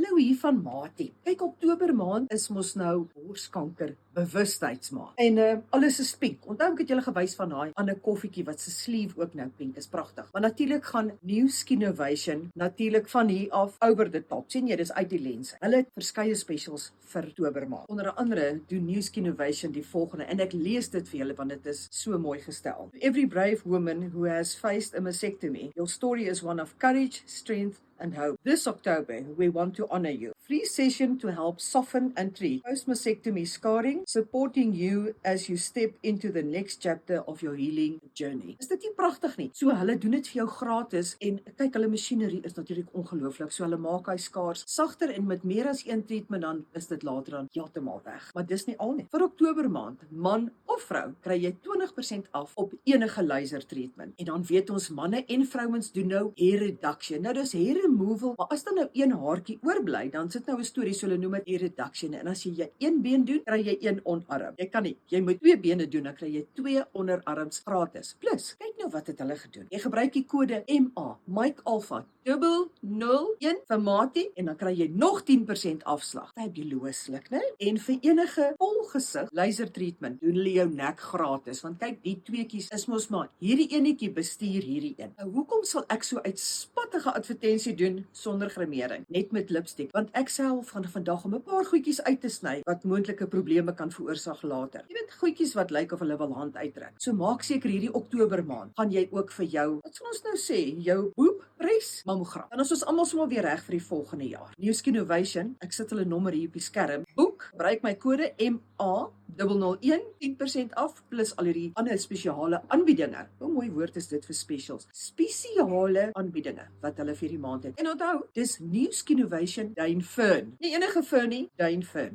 Hallo hier van Mati. Kyk, Oktober maand is mos nou borskanker bewustheidsmaand. En alles is pink. Onthou ek het julle gewys van daai ander koffietjie wat se sleeve ook nou pink is, pragtig. Maar natuurlik gaan New Skinovation natuurlik van hier af over the top. Sien jy, dis uit die lens. Hulle het verskeie specials vir Oktober maand. Onder andere doen New Skinovation die volgende en ek lees dit vir julle want dit is so mooi gestel. Every brave woman who has faced a mastectomy, your story is one of courage, strength and hope. This October, we want to honor you. Free session to help soften and treat post-mastectomy scarring, supporting you as you step into the next chapter of your healing journey. Is dit nie pragtig nie? So hulle doen dit vir jou gratis en kyk, hulle masjinerie is natuurlik ongelooflik. So hulle maak hy skaars sagter en met meer as een treatment dan is dit later dan heeltemal weg. Maar dis nie al nie. Vir Oktober maand, man of vrou, kry jy 20% af op enige laser treatment. En dan weet ons manne en vrouens doen nou hair reduction. Nou dis hair removal, maar as dan nou een haartjie oorbly, dan sit nou 'n storie, so hulle noem dit hair reduction. En as jy een been doen, kry jy een onderarm. Jy kan nie, jy moet 2 bene doen, dan kry jy 2 onderarms gratis. Plus, kyk nou wat het hulle gedoen. Jy gebruik die kode MA, Mike Alpha 001 vir Mati en dan kry jy nog 10% afslag. Fabulouslik, né? En vir enige volgesig laser treatment doen hulle jou nek gratis, want kyk, die tweeetjies is mos maar hierdie enetjie bestuur hierdie een. Nou hoekom sal ek so uitspattige advertensie doen sonder grimering, net met lipstick? Want ek self gaan vandag om 'n paar goedjies uit te sny wat moontlike probleme kan veroorsaak later. Jy weet, goedjies wat lyk of hulle wil hand uittrek. So maak seker hierdie Oktober maand gaan jy ook vir jou, wat sal ons nou sê, jou boob pres mammogram. Dan is ons almal sommer weer reg vir die volgende jaar. New Skinovation, ek sit hulle nommer hier op die skerm. Boek, gebruik my kode MA 001, 10% af, plus al hierdie ander spesiale aanbiedinge. Hoe mooi woord is dit vir specials. Spesiale aanbiedinge wat hulle vir die maand het. En onthou, dis New Skinovation Dane Fern. Nie enige Fern nie, Dane Fern.